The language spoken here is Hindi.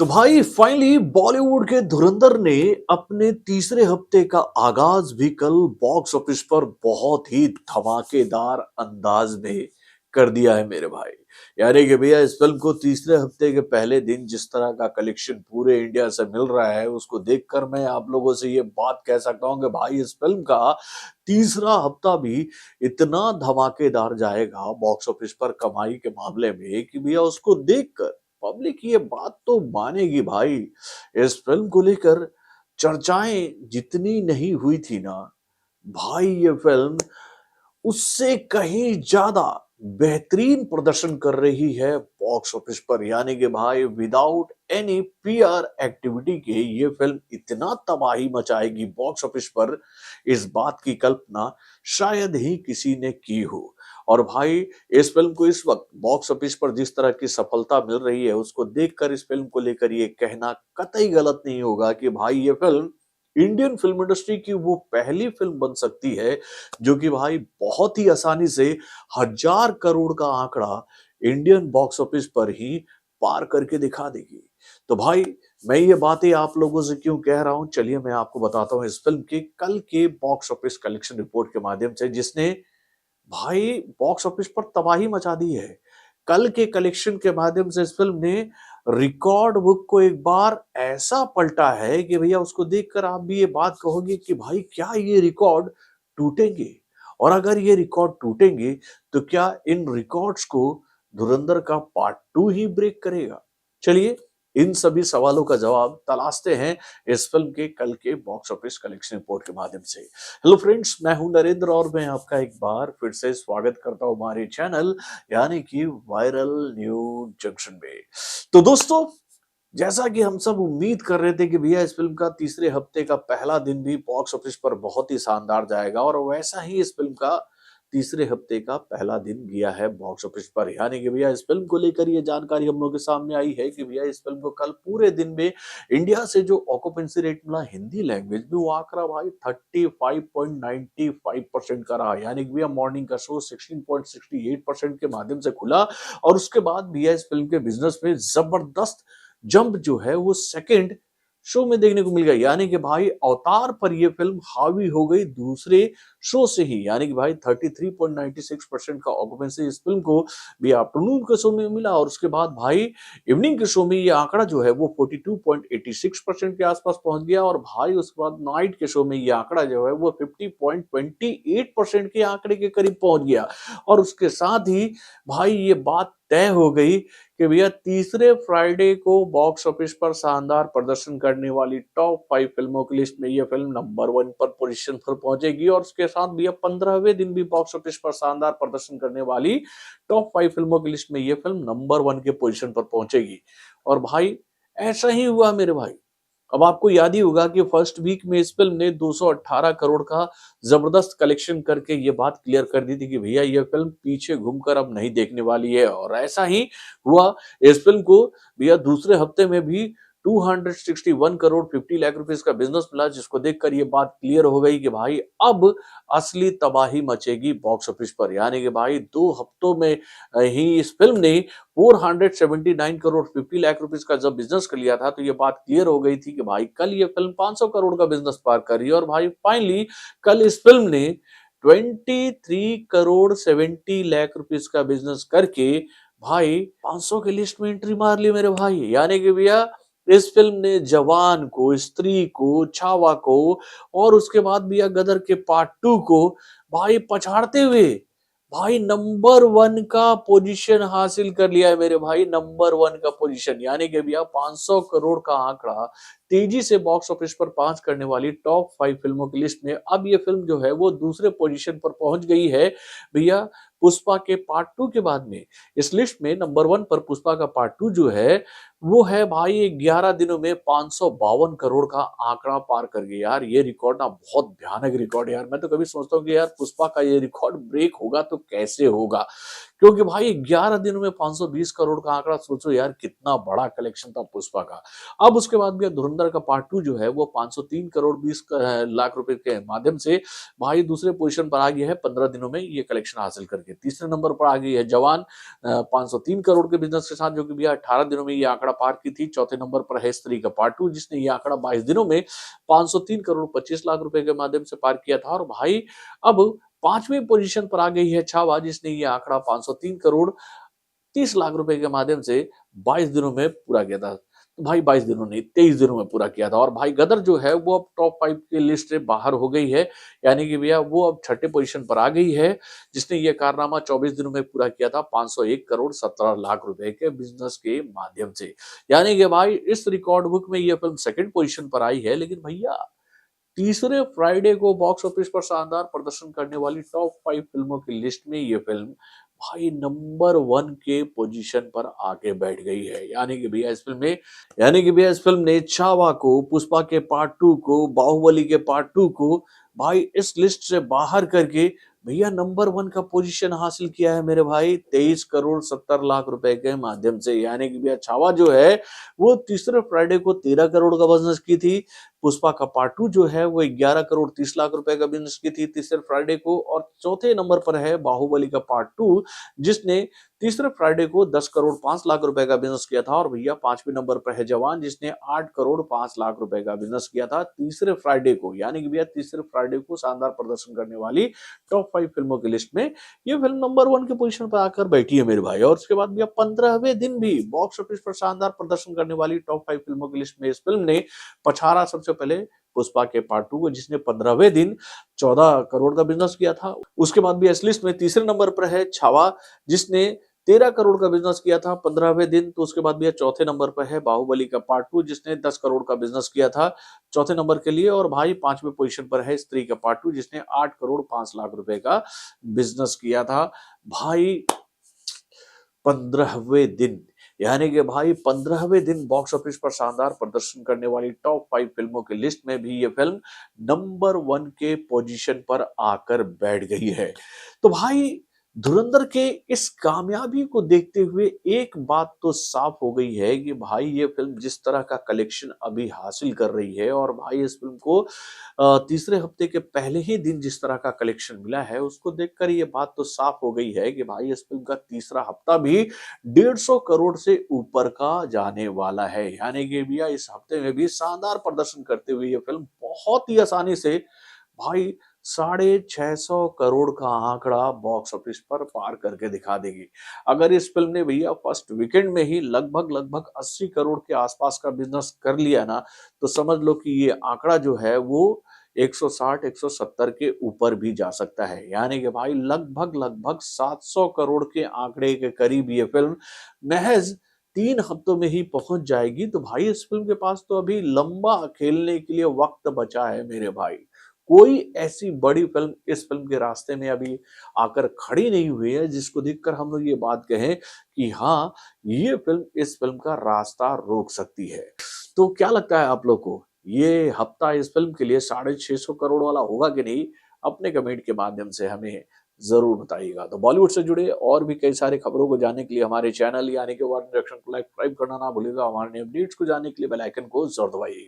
तो भाई फाइनली बॉलीवुड के धुरंधर ने अपने तीसरे हफ्ते का आगाज भी कल बॉक्स ऑफिस पर बहुत ही धमाकेदार अंदाज में कर दिया है मेरे भाई। यानी कि भैया इस फिल्म को तीसरे हफ्ते के पहले दिन जिस तरह का कलेक्शन पूरे इंडिया से मिल रहा है उसको देखकर मैं आप लोगों से ये बात कह सकता हूं कि भाई इस फिल्म का तीसरा हफ्ता भी इतना धमाकेदार जाएगा बॉक्स ऑफिस पर कमाई के मामले में कि भैया उसको देखकर पब्लिक ये बात तो मानेगी भाई। इस फिल्म को लेकर चर्चाएं जितनी नहीं हुई थी ना भाई, ये फिल्म उससे कहीं ज्यादा बेहतरीन प्रदर्शन कर रही है बॉक्स ऑफिस पर। यानी कि भाई विदाउट एनी पीआर एक्टिविटी के ये फिल्म इतना तबाही मचाएगी बॉक्स ऑफिस पर, इस बात की कल्पना शायद ही किसी ने की हो। और भाई इस फिल्म को इस वक्त बॉक्स ऑफिस पर जिस तरह की सफलता मिल रही है उसको देखकर इस फिल्म को लेकर ये कहना कतई गलत नहीं होगा कि भाई ये फिल्म इंडियन फिल्म इंडस्ट्री की वो पहली फिल्म बन सकती है जो कि भाई बहुत ही आसानी से 1,000 करोड़ का आंकड़ा इंडियन बॉक्स ऑफिस पर ही पार करके दिखा देगी। तो भाई मैं ये बातें आप लोगों से क्यों कह रहा हूं, चलिए मैं आपको बताता हूं इस फिल्म के कल के बॉक्स ऑफिस कलेक्शन रिपोर्ट के माध्यम से, जिसने भाई बॉक्स ऑफिस पर तबाही मचा दी है। कल के कलेक्शन के माध्यम से इस फिल्म ने रिकॉर्ड बुक को एक बार ऐसा पलटा है कि भैया उसको देखकर आप भी ये बात कहोगे कि भाई क्या ये रिकॉर्ड टूटेंगे, और अगर ये रिकॉर्ड टूटेंगे तो क्या इन रिकॉर्ड्स को धुरंधर का पार्ट 2 ही ब्रेक करेगा। चलिए इन सभी सवालों का जवाब तलाशते हैं इस फिल्म के कल के बॉक्स ऑफिस कलेक्शन रिपोर्ट के माध्यम से। हेलो फ्रेंड्स, मैं हूं नरेंद्र और मैं आपका एक बार फिर से स्वागत करता हूं हमारे चैनल यानी कि वायरल न्यूज जंक्शन में। तो दोस्तों, जैसा कि हम सब उम्मीद कर रहे थे कि भैया इस फिल्म का तीसरे हफ्ते का पहला दिन भी बॉक्स ऑफिस पर बहुत ही शानदार जाएगा, और वैसा ही इस फिल्म का तीसरे हफ्ते का पहला दिन गया है बॉक्स ऑफिस पर। यानी कि भैया इस फिल्म को लेकर ये जानकारी हम लोग के सामने आई है कि भैया इस फिल्म को कल पूरे दिन में इंडिया से जो ऑक्यूपेंसी रेट मिला हिंदी लैंग्वेज में, वो आंकड़ा भाई 35.95% का रहा। यानी कि भैया मॉर्निंग का शो 16.68% के माध्यम से खुला, और उसके बाद भैया इस फिल्म के बिजनेस में जबरदस्त जंप जो है वो सेकंड शो में देखने को मिल गया। यानी कि भाई अवतार पर ये फिल्म हावी हो गई दूसरे शो से ही। यानी कि भाई 33.96% का ऑक्यूपेंसी इस फिल्म को भी आफ्टरनून के शो में मिला, और उसके बाद भाई इवनिंग के शो में ये आंकड़ा जो है वो 42.86% के आसपास पहुंच गया, और भाई उसके बाद नाइट के शो में ये आंकड़ा जो है वो 50.28% के आंकड़े के करीब पहुंच गया। और उसके साथ ही भाई ये बात तय हो गई कि भैया तीसरे फ्राइडे को बॉक्स ऑफिस पर शानदार प्रदर्शन करने वाली टॉप 5 फिल्मों की लिस्ट में यह फिल्म नंबर 1 पर पोजीशन पर पहुंचेगी, और उसके साथ भैया 15वें दिन भी बॉक्स ऑफिस पर शानदार प्रदर्शन करने वाली टॉप 5 फिल्मों की लिस्ट में यह फिल्म नंबर 1 के पोजीशन पर पहुंचेगी। और भाई ऐसा ही हुआ मेरे भाई। अब आपको याद ही होगा कि फर्स्ट वीक में इस फिल्म ने 218 करोड़ का जबरदस्त कलेक्शन करके ये बात क्लियर कर दी थी कि भैया ये फिल्म पीछे घूमकर अब नहीं देखने वाली है, और ऐसा ही हुआ। इस फिल्म को भैया दूसरे हफ्ते में भी 261 करोड़ 50 लाख रुपीस का बिजनेस मिला, जिसको देखकर ये बात क्लियर हो गई कि भाई अब असली तबाही मचेगी बॉक्स ऑफिस पर। यानी कि भाई 2 हफ्तों में ही इस फिल्म ने 479 करोड़ 50 लाख रुपीस का जब बिजनेस कर लिया था, तो ये बात क्लियर हो गई थी कि भाई कल ये फिल्म 500 करोड़ का बिजनेस पार कर रही है। और भाई फाइनली कल इस फिल्म ने 23 करोड़ 70 लाख रुपीस का बिजनेस करके भाई 500 की लिस्ट में एंट्री मार ली मेरे भाई। यानी कि भैया इस फिल्म ने जवान को, स्त्री को, छावा को, और उसके बाद भैया गदर के पार्ट 2 को भाई पछाड़ते हुए भाई नंबर 1 का पोजीशन हासिल कर लिया है मेरे भाई, नंबर 1 का पोजीशन। यानी कि भैया 500 करोड़ का आंकड़ा तेजी से बॉक्स ऑफिस पर पांच करने वाली टॉप 5 फिल्मों की लिस्ट में अब ये फिल्म जो है वो दूसरे पोजीशन पर पहुंच गई है भैया, पुष्पा के पार्ट 2 के बाद में। इस लिस्ट में नंबर 1 पर पुष्पा का पार्ट 2 जो है वो है भाई 11 दिनों में 552 करोड़ का आंकड़ा पार कर गया। यार ये रिकॉर्ड ना बहुत भयानक रिकॉर्ड है यार। मैं तो कभी सोचता हूँ कि यार पुष्पा का ये रिकॉर्ड ब्रेक होगा तो कैसे होगा, क्योंकि भाई 11 दिनों में 520 करोड़ का आंकड़ा, सोचो यार कितना बड़ा कलेक्शन था पुष्पा का। अब उसके बाद भी धुरंधर का पार्ट 2 जो है वो 503 करोड़ 20 लाख रुपए के माध्यम से भाई दूसरे पोजीशन पर आ गया है 15 दिनों में ये कलेक्शन हासिल करके। तीसरे नंबर पर आ गई है जवान 503 करोड़ के बिजनेस के साथ, जो कि भैया 18 दिनों में ये आंकड़ा पार की थी। चौथे नंबर पर है स्त्री का पार्ट 2 जिसने ये आंकड़ा 22 दिनों में 503 करोड़ 25 लाख रुपए के माध्यम से पार किया था। और भाई अब 5वीं पोजीशन पर आ गई है छावा जिसने ये आंकड़ा 503 करोड़ 30 लाख रुपए के माध्यम से 22 दिनों में पूरा किया था। तो भाई 22 दिनों नहीं 23 दिनों में पूरा किया था। और भाई गदर जो है वो अब टॉप 5 की लिस्ट से बाहर हो गई है, यानी कि भैया वो अब छठे पोजीशन पर आ गई है जिसने ये कारनामा 24 दिनों में पूरा किया था 501 करोड़ 17 लाख रुपए के बिजनेस के माध्यम से। यानी कि भाई इस रिकॉर्ड बुक में ये फिल्म सेकंड पोजीशन पर आई है, लेकिन भैया तीसरे फ्राइडे को बॉक्स ऑफिस पर शानदार प्रदर्शन करने वाली टॉप 5 फिल्मों की लिस्ट में ये फिल्म भाई नंबर 1 के पोजीशन पर आके बैठ गई है। यानी कि भैया इस फिल्म ने छावा को, पुष्पा के पार्ट 2 को, बाहुबली के पार्ट 2 को भाई इस लिस्ट से बाहर करके भैया नंबर 1 का पोजीशन हासिल किया है मेरे भाई 23 करोड़ 70 लाख रुपए के माध्यम से। यानी कि भैया छावा जो है वो तीसरे फ्राइडे को 13 करोड़ का बिजनेस की थी। पुष्पा का पार्ट 2 जो है वो 11 करोड़ 30 लाख रुपए का बिजनेस की थी तीसरे फ्राइडे को। और चौथे नंबर पर है बाहुबली का पार्ट 2 जिसने तीसरे फ्राइडे को 10 करोड़ 5 लाख रुपए का बिजनेस किया था। और भैया 5वें नंबर पर है जवान जिसने 8 करोड़ 5 लाख रुपए का बिजनेस किया था तीसरे फ्राइडे को। यानी कि भैया तीसरे फ्राइडे को शानदार प्रदर्शन करने वाली टॉप 5 फिल्मों की लिस्ट में ये फिल्म नंबर 1 के पोजीशन पर आकर बैठी है मेरे भाई। और उसके बाद भैया 15वें दिन भी बॉक्स ऑफिस पर शानदार प्रदर्शन करने वाली टॉप 5 फिल्मों की लिस्ट में इस फिल्म ने पछाड़ा सबसे पहले पुष्पा के पार्ट 2 को जिसने 15वें दिन 14 करोड़ का बिजनेस किया था। उसके बाद भी इस लिस्ट में तीसरे नंबर पर है छावा जिसने 13 करोड़ का बिजनेस किया था 15वें दिन। तो उसके बाद भी चौथे नंबर पर है बाहुबली का पार्ट 2 जिसने 10 करोड़ का बिजनेस किया था चौथे नंबर के लिए। और भाई 5वें पोजीशन पर है स्त्री का पार्ट 2 जिसने 8 करोड़ 5 लाख रुपए का बिजनेस किया था भाई 15वें दिन। यानी कि भाई 15वें दिन बॉक्स ऑफिस पर शानदार प्रदर्शन करने वाली टॉप 5 फिल्मों की लिस्ट में भी ये फिल्म नंबर 1 के पोजीशन पर आकर बैठ गई है। तो भाई धुरंधर के इस कामयाबी को देखते हुए एक बात तो साफ हो गई है कि भाई ये फिल्म जिस तरह का कलेक्शन अभी हासिल कर रही है और भाई इस फिल्म को तीसरे हफ्ते के पहले ही दिन जिस तरह का कलेक्शन मिला है उसको देखकर ये बात तो साफ हो गई है कि भाई इस फिल्म का तीसरा हफ्ता भी 150 करोड़ से ऊपर का जाने वाला है। यानी कि भैया इस हफ्ते में भी शानदार प्रदर्शन करते हुए ये फिल्म बहुत ही आसानी से भाई 650 करोड़ का आंकड़ा बॉक्स ऑफिस पर पार करके दिखा देगी। अगर इस फिल्म ने भैया फर्स्ट वीकेंड में ही लगभग 80 करोड़ के आसपास का बिजनेस कर लिया ना, तो समझ लो कि ये आंकड़ा जो है वो 160-170 के ऊपर भी जा सकता है। यानी कि भाई लगभग 700 करोड़ के आंकड़े के करीब ये फिल्म महज 3 हफ्तों में ही पहुंच जाएगी। तो भाई इस फिल्म के पास तो अभी लंबा खेलने के लिए वक्त बचा है मेरे भाई। कोई ऐसी बड़ी फिल्म इस फिल्म के रास्ते में अभी आकर खड़ी नहीं हुई है जिसको देखकर हम लोग ये बात कहें कि हाँ ये फिल्म इस फिल्म का रास्ता रोक सकती है। तो क्या लगता है आप लोग को ये हफ्ता इस फिल्म के लिए 650 करोड़ वाला होगा कि नहीं? अपने कमेंट के माध्यम से हमें जरूर बताइएगा। तो बॉलीवुड से जुड़े और भी कई सारे खबरों को जानने के लिए हमारे चैनल यानी कि वार्न रिएक्शन को लाइक करना ना भूलिएगा। हमारे अपडेट्स को जानने के लिए बेल आइकन को जरूर दबाइएगा।